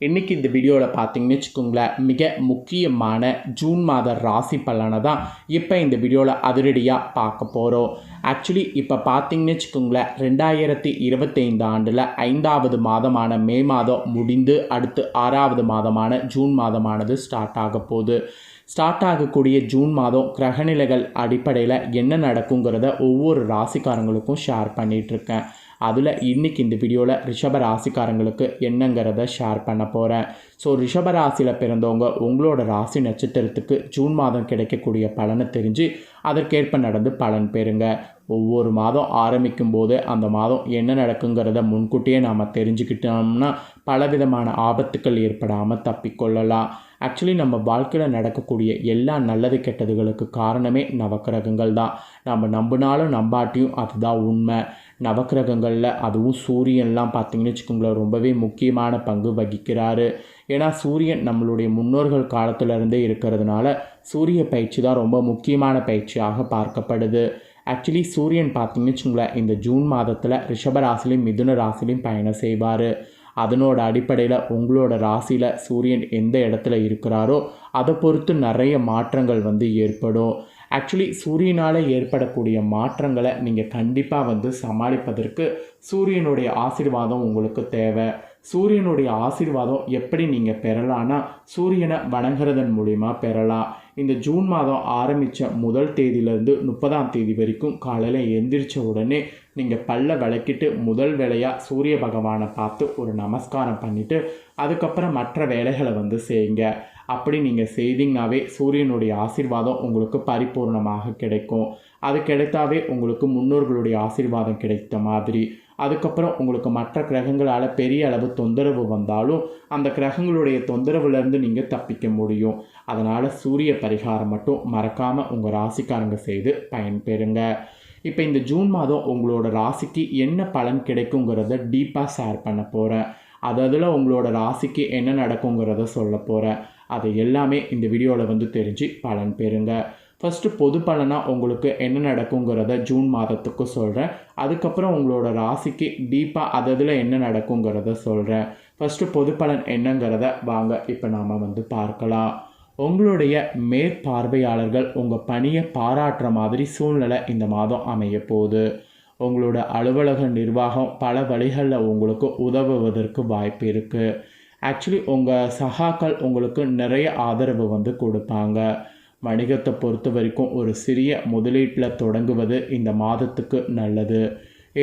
இன்றைக்கி இந்த வீடியோவில் பார்த்தீங்கன்னு வச்சுக்கோங்களேன், மிக முக்கியமான ஜூன் மாத ராசி பலனை தான் இப்போ இந்த வீடியோவில் அதிரடியாக பார்க்க போகிறோம். ஆக்சுவலி இப்போ பார்த்தீங்கன்னு வச்சுக்கோங்களேன், 2025 ஆண்டில் 5வது மாதமான மே மாதம் முடிந்து அடுத்து 6வது மாதமான ஜூன் மாதமானது ஸ்டார்ட் ஆக போகுது. ஸ்டார்ட் ஆகக்கூடிய ஜூன் மாதம் கிரகநிலைகள் அடிப்படையில் என்ன நடக்குங்கிறத ஒவ்வொரு ராசிக்காரங்களுக்கும் ஷேர் பண்ணிகிட்ருக்கேன். அதில் இன்றைக்கி இந்த வீடியோவில் ரிஷப ராசிக்காரங்களுக்கு என்னங்கிறத ஷேர் பண்ண போகிறேன். ஸோ ரிஷப ராசியில் பிறந்தவங்க உங்களோட ராசி நட்சத்திரத்துக்கு ஜூன் மாதம் கிடைக்கக்கூடிய பலனை தெரிஞ்சு அதற்கேற்ப நடந்து பலன் பெறுங்க. ஒவ்வொரு மாதம் ஆரம்பிக்கும் போது அந்த மாதம் என்ன நடக்குங்கிறத முன்கூட்டியே நாம் தெரிஞ்சுக்கிட்டோம்னா பலவிதமான ஆபத்துக்கள் ஏற்படாமல் தப்பிக்கொள்ளலாம். ஆக்சுவலி நம்ம வாழ்க்கையில் நடக்கக்கூடிய எல்லா நல்லது கெட்டதுகளுக்கு காரணமே நவக்கிரகங்கள் தான். நம்ம நம்பினாலும் நம்பாட்டியும் அதுதான் உண்மை. நவக்கிரகங்களில் அதுவும் சூரியன்லாம் பார்த்திங்கன்னு வச்சுக்கோங்களேன், ரொம்பவே முக்கியமான பங்கு வகிக்கிறாரு. ஏன்னா சூரியன் நம்மளுடைய முன்னோர்கள் காலத்திலேருந்தே இருக்கிறதுனால சூரிய பயிற்சி தான் ரொம்ப முக்கியமான பயிற்சியாக பார்க்கப்படுது. ஆக்சுவலி சூரியன் பார்த்திங்கன்னு வச்சுக்கோங்களேன், இந்த ஜூன் மாதத்தில் ரிஷபராசிலையும் மிதுன ராசிலையும் பயணம் செய்வார். அதனோட அடிப்படையில் உங்களோட ராசியில் சூரியன் எந்த இடத்துல இருக்கிறாரோ அதை பொறுத்து நிறைய மாற்றங்கள் ஏற்படும். ஆக்சுவலி சூரியனால் ஏற்படக்கூடிய மாற்றங்களை நீங்கள் கண்டிப்பாக சமாளிப்பதற்கு சூரியனுடைய ஆசீர்வாதம் உங்களுக்கு தேவை. சூரியனுடைய ஆசீர்வாதம் எப்படி நீங்கள் பெறலான்னா சூரியனை வணங்குறதன் மூலிமா பெறலாம். இந்த ஜூன் மாதம் ஆரம்பித்த முதல் தேதியிலேருந்து 30ஆம் தேதி வரைக்கும் காலையில் எந்திரிச்ச உடனே நீங்கள் பல்ல விளக்கிட்டு முதல் வேலையாக சூரிய பகவானை பார்த்து ஒரு நமஸ்காரம் பண்ணிவிட்டு அதுக்கப்புறம் மற்ற வேலைகளை செய்யுங்க. அப்படி நீங்கள் செய்தீங்கனாவே சூரியனுடைய ஆசீர்வாதம் உங்களுக்கு பரிபூர்ணமாக கிடைக்கும். அது கிடைத்தாவே உங்களுக்கு முன்னோர்களுடைய ஆசீர்வாதம் கிடைத்த மாதிரி. அதுக்கப்புறம் உங்களுக்கு மற்ற கிரகங்களால் பெரிய அளவு தொந்தரவு வந்தாலும் அந்த கிரகங்களுடைய தொந்தரவுலேருந்து நீங்கள் தப்பிக்க முடியும். அதனால் சூரிய பரிகாரம் மட்டும் மறக்காமல் உங்கள் ராசிக்காரங்க செய்து பயன்பெறுங்க. இப்போ இந்த ஜூன் மாதம் உங்களோட ராசிக்கு என்ன பலன் கிடைக்குங்கிறத டீப்பாக ஷேர் பண்ண போகிறேன். அதில் உங்களோட ராசிக்கு என்ன நடக்குங்கிறத சொல்ல போகிறேன். அதை எல்லாமே இந்த வீடியோவில் தெரிஞ்சு பலன் பெறுங்க. ஃபஸ்ட்டு பொது பலனாக உங்களுக்கு என்ன நடக்குங்கிறத ஜூன் மாதத்துக்கு சொல்கிறேன். அதுக்கப்புறம் உங்களோட ராசிக்கு டீப்பாக அதில் என்ன நடக்குங்கிறத சொல்கிறேன். ஃபஸ்ட்டு பொது பலன் என்னங்கிறத வாங்க இப்போ நாம் பார்க்கலாம். உங்களுடைய மேற்பார்வையாளர்கள் உங்கள் பணியை பாராட்டுற மாதிரி சூழ்நிலை இந்த மாதம் அமைய போகுது. உங்களோட அலுவலக நிர்வாகம் பல வழிகளில் உங்களுக்கு உதவுவதற்கு வாய்ப்பு இருக்குது. ஆக்சுவலி உங்கள் சகாக்கள் உங்களுக்கு நிறைய ஆதரவு கொடுப்பாங்க. வணிகத்தை பொறுத்த வரைக்கும் ஒரு சிறிய முதலீட்டில் தொடங்குவது இந்த மாதத்துக்கு நல்லது.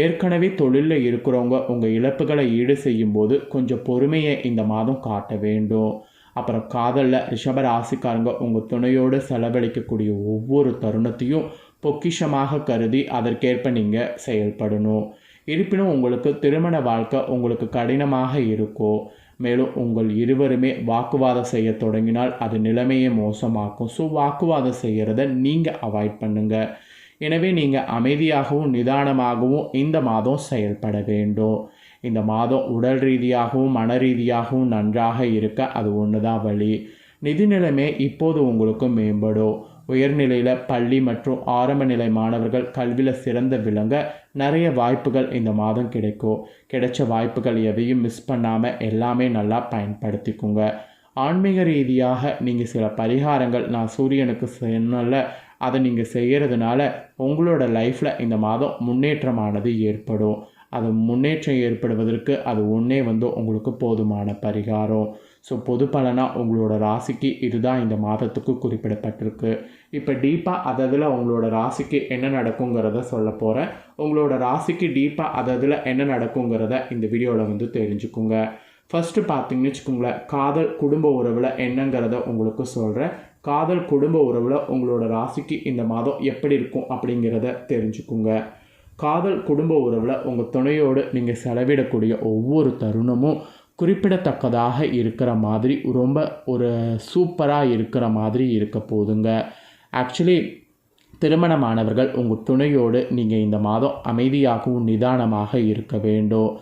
ஏற்கனவே தொழிலில் இருக்கிறவங்க உங்கள் இழப்புகளை ஈடு செய்யும்போது கொஞ்சம் பொறுமையை இந்த மாதம் காட்ட வேண்டும். அப்புறம் காதலில் ரிஷப ராசிக்காரங்க உங்கள் துணையோடு செலவழிக்கக்கூடிய ஒவ்வொரு தருணத்தையும் பொக்கிஷமாக கருதி அதற்கேற்ப நீங்கள் செயல்படணும். இருப்பினும் உங்களுக்கு திருமண வாழ்க்கை உங்களுக்கு கடினமாக இருக்கும். மேலும் உங்கள் இருவருமே வாக்குவாதம் செய்ய தொடங்கினால் அது நிலைமையை மோசமாக்கும். ஸோ வாக்குவாதம் செய்கிறத நீங்கள் அவாய்ட் பண்ணுங்கள். எனவே நீங்கள் அமைதியாகவும் நிதானமாகவும் இந்த மாதம் செயல்பட வேண்டும். இந்த மாதம் உடல் ரீதியாகவும் மன ரீதியாகவும் நன்றாக இருக்க அது ஒன்று தான் வழி. நிதி நிலைமை இப்போது உங்களுக்கு மேம்படும். உயர்நிலையில் பள்ளி மற்றும் ஆரம்ப நிலை மாணவர்கள் கல்வியில் சிறந்த விளங்க நிறைய வாய்ப்புகள் இந்த மாதம் கிடைக்கும். கிடைச்ச வாய்ப்புகள் எதையும் மிஸ் பண்ணாமல் எல்லாமே நல்லா பயன்படுத்திக்குங்க. ஆன்மீக ரீதியாக நீங்கள் சில பரிகாரங்கள் நான் சூரியனுக்கு சொன்னல அதை நீங்கள் செய்கிறதுனால உங்களோட லைஃப்பில் இந்த மாதம் முன்னேற்றமானது ஏற்படும். அது முன்னேற்றம் ஏற்படுவதற்கு அது ஒன்றே உங்களுக்கு போதுமான பரிகாரம். ஸோ பொது பலனாக உங்களோட ராசிக்கு இதுதான் இந்த மாதத்துக்கு குறிப்பிடப்பட்டிருக்கு. இப்போ டீப்பாக அதில் உங்களோட ராசிக்கு என்ன நடக்குங்கிறத சொல்ல போகிறேன். உங்களோட ராசிக்கு டீப்பாக அதில் என்ன நடக்குங்கிறத இந்த வீடியோவில் தெரிஞ்சுக்குங்க. ஃபஸ்ட்டு பார்த்தீங்கன்னு வச்சுக்கோங்களேன், காதல் குடும்ப உறவில் என்னங்கிறத உங்களுக்கு சொல்கிறேன். காதல் குடும்ப உறவில் உங்களோட ராசிக்கு இந்த மாதம் எப்படி இருக்கும் அப்படிங்கிறத தெரிஞ்சுக்குங்க. காதல் குடும்ப உறவில் உங்கள் துணையோடு நீங்கள் செலவிடக்கூடிய ஒவ்வொரு தருணமும் குறிப்பிடத்தக்கதாக இருக்கிற மாதிரி ரொம்ப ஒரு சூப்பராக இருக்கிற மாதிரி இருக்க போதுங்க. ஆக்சுவலி திருமணமானவர்கள் உங்கள் துணையோடு நீங்கள் இந்த மாதம் அமைதியாகவும் நிதானமாக இருக்க வேண்டும்.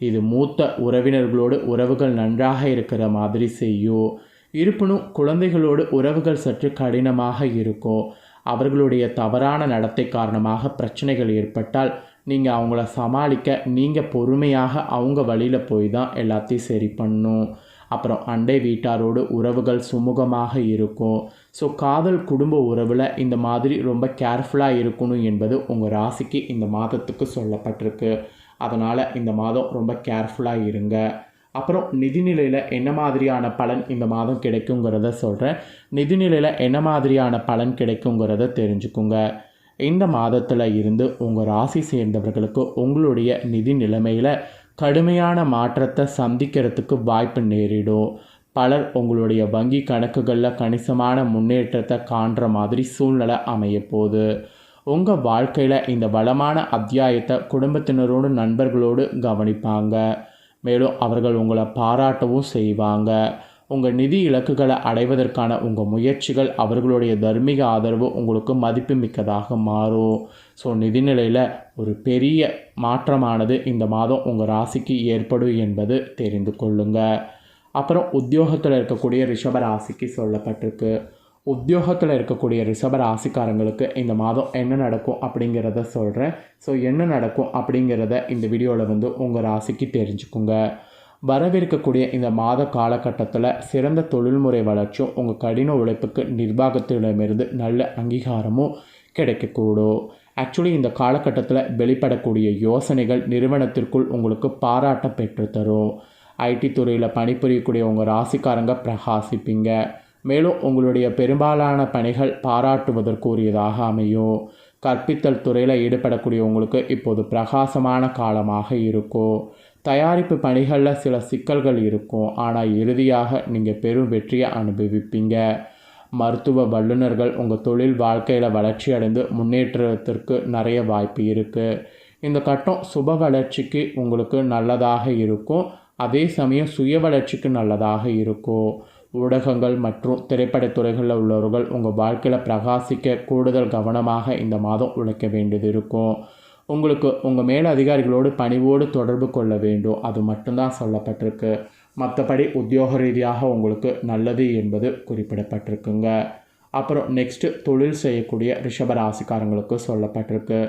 இது மூத்த உறவினர்களோடு உறவுகள் நன்றாக இருக்கிற மாதிரி செய்யும். இருப்பினும் குழந்தைகளோடு உறவுகள் சற்று கடினமாக இருக்கும். அவர்களுடைய தவறான நடத்தை காரணமாக பிரச்சனைகள் ஏற்பட்டால் நீங்கள் அவங்கள சமாளிக்க நீங்கள் பொறுமையாக அவங்க வழியில் போய் தான் எல்லாத்தையும் சரி பண்ணணும். அப்புறம் அண்டை வீட்டாரோடு உறவுகள் சுமூகமாக இருக்கும். ஸோ காதல் குடும்ப உறவில் இந்த மாதிரி ரொம்ப கேர்ஃபுல்லாக இருக்கணும் என்பது உங்கள் ராசிக்கு இந்த மாதத்துக்கு சொல்லப்பட்டிருக்கு. அதனால் இந்த மாதம் ரொம்ப கேர்ஃபுல்லாக இருங்க. அப்புறம் நிதிநிலையில் என்ன மாதிரியான பலன் இந்த மாதம் கிடைக்குங்கிறத சொல்கிறேன். நிதிநிலையில் என்ன மாதிரியான பலன் கிடைக்குங்கிறத தெரிஞ்சுக்குங்க. இந்த மாதத்தில் இருந்து உங்கள் ராசி சேர்ந்தவர்களுக்கு உங்களுடைய நிதி நிலைமையில் கடுமையான மாற்றத்தை சந்திக்கிறதுக்கு வாய்ப்பு நேரிடும். பலர் உங்களுடைய வங்கி கணக்குகளில் கணிசமான முன்னேற்றத்தை காண்ற மாதிரி சூழ்நிலை அமையப்போகுது. உங்கள் வாழ்க்கையில் இந்த வளமான அத்தியாயத்தை குடும்பத்தினரோடு நண்பர்களோடு கவனிப்பாங்க. மேலும் அவர்கள் உங்களை பாராட்டவும் செய்வாங்க. உங்கள் நிதி இலக்குகளை அடைவதற்கான உங்கள் முயற்சிகள் அவர்களுடைய தர்மீக ஆதரவு உங்களுக்கு மதிப்புமிக்கதாக மாறும். ஸோ நிதிநிலையில் ஒரு பெரிய மாற்றமானது இந்த மாதம் உங்கள் ராசிக்கு ஏற்படும் என்பது தெரிந்து கொள்ளுங்க. அப்புறம் உத்தியோகத்தில் இருக்கக்கூடிய ரிஷப ராசிக்கு சொல்லப்பட்டிருக்கு. உத்தியோகத்தில் இருக்கக்கூடிய ரிஷப ராசிக்காரங்களுக்கு இந்த மாதம் என்ன நடக்கும் அப்படிங்கிறத சொல்கிறேன். ஸோ என்ன நடக்கும் அப்படிங்கிறத இந்த வீடியோவில் உங்கள் ராசிக்கு தெரிஞ்சுக்குங்க. வரவிருக்கக்கூடிய இந்த மாத காலகட்டத்தில் சிறந்த தொழில்முறை வளர்ச்சியும் உங்கள் கடின உழைப்புக்கு நிர்வாகத்திடமிருந்து நல்ல அங்கீகாரமும் கிடைக்கக்கூடும். ஆக்சுவலி இந்த காலகட்டத்தில் வெளிப்படக்கூடிய யோசனைகள் நிறுவனத்திற்குள் உங்களுக்கு பாராட்ட பெற்றுத்தரும். ஐடி துறையில் பணிபுரியக்கூடிய உங்கள் ராசிக்காரங்க பிரகாசிப்பீங்க. மேலும் உங்களுடைய பெரும்பாலான பணிகள் பாராட்டுவதற்குரியதாக அமையும். கற்பித்தல் துறையில் ஈடுபடக்கூடிய உங்களுக்கு இப்போது பிரகாசமான காலமாக இருக்கும். தயாரிப்பு பணிகளில் சில சிக்கல்கள் இருக்கும், ஆனால் இறுதியாக நீங்கள் பெரும் வெற்றியை அனுபவிப்பீங்க. மருத்துவ வல்லுநர்கள் உங்கள் தொழில் வாழ்க்கையில் வளர்ச்சி அடைந்து முன்னேற்றத்திற்கு நிறைய வாய்ப்பு இருக்குது. இந்த கட்டம் சுப வளர்ச்சிக்கு உங்களுக்கு நல்லதாக இருக்கும். அதே சமயம் சுய வளர்ச்சிக்கு நல்லதாக இருக்கும். ஊடகங்கள் மற்றும் திரைப்படத்துறைகளில் உள்ளவர்கள் உங்கள் வாழ்க்கையில் பிரகாசிக்க கூடுதல் கவனமாக இந்த மாதம் உழைக்க வேண்டியது இருக்கும். உங்களுக்கு உங்கள் மேல் அதிகாரிகளோடு பணிவோடு தொடர்பு கொள்ள வேண்டும், அது மட்டும்தான் சொல்லப்பட்டிருக்கு. மற்றபடி உத்தியோக ரீதியாக உங்களுக்கு நல்லது என்பது குறிப்பிடப்பட்டிருக்குங்க. அப்புறம் நெக்ஸ்ட்டு தொழில் செய்யக்கூடிய ரிஷப ராசிக்காரங்களுக்கு சொல்லப்பட்டிருக்கு.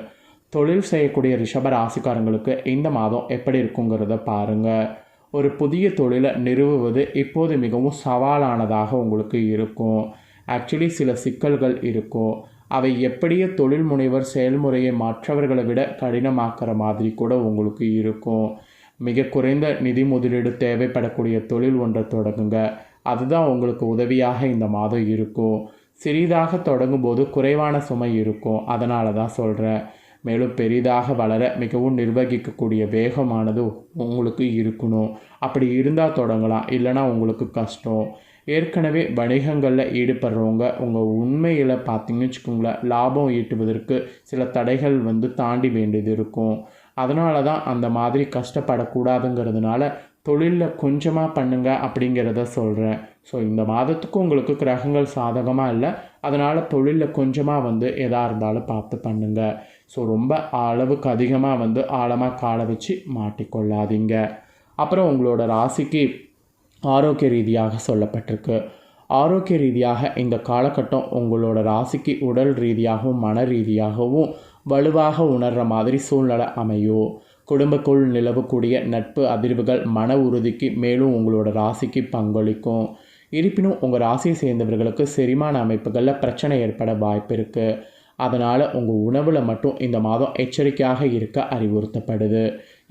தொழில் செய்யக்கூடிய ரிஷப ராசிக்காரங்களுக்கு இந்த மாதம் எப்படி இருக்குங்கிறத பாருங்கள். ஒரு புதிய தொழிலை நிறுவுவது இப்போது மிகவும் சவாலானதாக உங்களுக்கு இருக்கும். ஆக்சுவலி சில சிக்கல்கள் இருக்கும். அவை எப்படியே தொழில் முனைவர் செயல்முறையை மற்றவர்களை விட கடினமாக்குற மாதிரி கூட உங்களுக்கு இருக்கும். மிக குறைந்த நிதி முதலீடு தேவைப்படக்கூடிய தொழில் ஒன்றை தொடங்குங்க. அதுதான் உங்களுக்கு உதவியாக இந்த மாதம் இருக்கும். சிறிதாக தொடங்கும்போது குறைவான சுமை இருக்கும், அதனால தான் சொல்கிறேன். மேலும் பெரிதாக வளர மிகவும் நிர்வகிக்கக்கூடிய வேகமானது உங்களுக்கு இருக்கணும். அப்படி இருந்தால் தொடங்கலாம், இல்லைனா உங்களுக்கு கஷ்டம். ஏற்கனவே வணிகங்களில் ஈடுபடுறவங்க உங்கள் உண்மையில் பார்த்தீங்கன்னு வச்சுக்கோங்களேன், லாபம் ஈட்டுவதற்கு சில தடைகள் தாண்டி வேண்டியது இருக்கும். அதனால தான் அந்த மாதிரி கஷ்டப்படக்கூடாதுங்கிறதுனால தொழிலில் கொஞ்சமாக பண்ணுங்க அப்படிங்கிறத சொல்கிறேன். ஸோ இந்த மாதத்துக்கு உங்களுக்கு கிரகங்கள் சாதகமாக இல்லை, அதனால் தொழிலில் கொஞ்சமாக எதாக இருந்தாலும் பார்த்து பண்ணுங்கள். ஸோ ரொம்ப அளவுக்கு அதிகமாக ஆழமாக காலை வச்சு மாட்டிக்கொள்ளாதீங்க. அப்புறம் உங்களோட ராசிக்கு ஆரோக்கிய ரீதியாக சொல்லப்பட்டிருக்கு. ஆரோக்கிய ரீதியாக இந்த காலகட்டம் உங்களோட ராசிக்கு உடல் ரீதியாகவும் மன ரீதியாகவும் வலுவாக உணர்கிற மாதிரி சூழ்நிலை அமையும். குடும்பக்குள் நிலவக்கூடிய நட்பு அதிர்வுகள் மன உறுதிக்கு மேலும் உங்களோட ராசிக்கு பங்களிக்கும். இருப்பினும் உங்கள் ராசியை சேர்ந்தவர்களுக்கு செரிமான அமைப்புகளில் பிரச்சனை ஏற்பட வாய்ப்பு இருக்குது. அதனால் உங்கள் உணவில் மட்டும் இந்த மாதம் எச்சரிக்கையாக இருக்க அறிவுறுத்தப்படுது.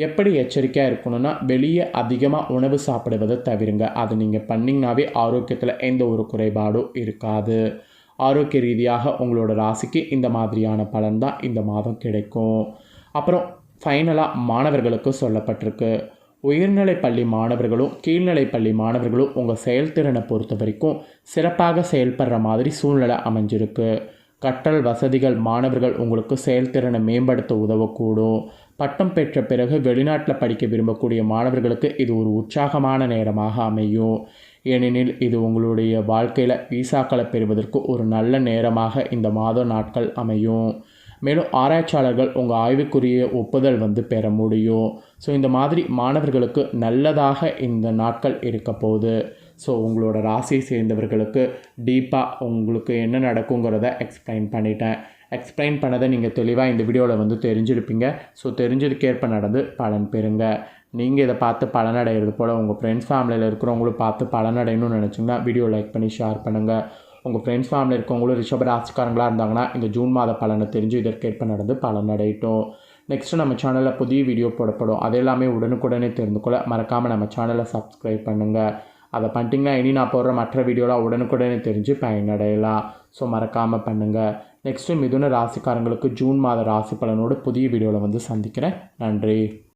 எப்படி எச்சரிக்கையாக இருக்கணும்னா, வெளியே அதிகமாக உணவு சாப்பிடுவதை தவிருங்க. அது நீங்கள் பண்ணிங்கனாவே ஆரோக்கியத்தில் எந்த ஒரு குறைபாடும் இருக்காது. ஆரோக்கிய ரீதியாக உங்களோட ராசிக்கு இந்த மாதிரியான பலன் தான் இந்த மாதம் கிடைக்கும். அப்புறம் ஃபைனலாக மாணவர்களுக்கு சொல்லப்பட்டிருக்கு. உயர்நிலை பள்ளி மாணவர்களும் கீழ்நிலை பள்ளி மாணவர்களும் உங்கள் செயல்திறனை பொறுத்த வரைக்கும் சிறப்பாக செயல்படுற மாதிரி சூழ்நிலை அமைஞ்சிருக்கு. கற்றல் வசதிகள் மாணவர்கள் உங்களுக்கு செயல்திறனை மேம்படுத்த உதவக்கூடும். பட்டம் பெற்ற பிறகு வெளிநாட்டில் படிக்க விரும்பக்கூடிய மாணவர்களுக்கு இது ஒரு உற்சாகமான நேரமாக அமையும். ஏனெனில் இது உங்களுடைய வாழ்க்கையில் விசாக்களை பெறுவதற்கு ஒரு நல்ல நேரமாக இந்த மாத நாட்கள் அமையும். மேலும் ஆராய்ச்சியாளர்கள் உங்கள் ஆய்வுக்குரிய ஒப்புதல் பெற முடியும். ஸோ இந்த மாதிரி மாணவர்களுக்கு நல்லதாக இந்த நாட்கள் இருக்க போகுது. ஸோ உங்களோட ராசியை சேர்ந்தவர்களுக்கு டீப்பாக உங்களுக்கு என்ன நடக்குங்கிறத எக்ஸ்பிளைன் பண்ணிட்டேன். எக்ஸ்பிளைன் பண்ணதை நீங்கள் தெளிவாக இந்த வீடியோவில் தெரிஞ்சிருப்பீங்க. ஸோ தெரிஞ்சதுக்கேற்ப நடந்து பலன் பெறுங்க. நீங்கள் இதை பார்த்து பலனடைகிறது போல் உங்கள் ஃப்ரெண்ட்ஸ் ஃபேமிலியில் இருக்கிறவங்களும் பார்த்து பலனடையணும்னு நினச்சிங்கன்னா வீடியோ லைக் பண்ணி ஷேர் பண்ணுங்கள். உங்கள் ஃப்ரெண்ட்ஸ் ஃபேமிலியில் இருக்கவங்களும் ரிஷப ராசிக்காரங்களாக இருந்தாங்கன்னா இந்த ஜூன் மாத பலனை தெரிஞ்சு இதற்கேற்ப நடந்து பலனடையட்டும். நெக்ஸ்ட்டு நம்ம சேனலில் புதிய வீடியோ போடப்படும். அது எல்லாமே உடனுக்குடனே தெரிந்து கொள்ள மறக்காமல் நம்ம சேனலை சப்ஸ்கிரைப் பண்ணுங்கள். அதை பண்ணிட்டீங்கன்னா இனி நான் போடுற மற்ற வீடியோலாம் உடனுக்குடனே தெரிஞ்சு பயனடையலாம். ஸோ மறக்காமல் பண்ணுங்கள். நெக்ஸ்ட்டு மிதுன ராசிக்காரங்களுக்கு ஜூன் மாத ராசி பலனோடு புதிய வீடியோவில் வந்து சந்திக்கிறேன். நன்றி.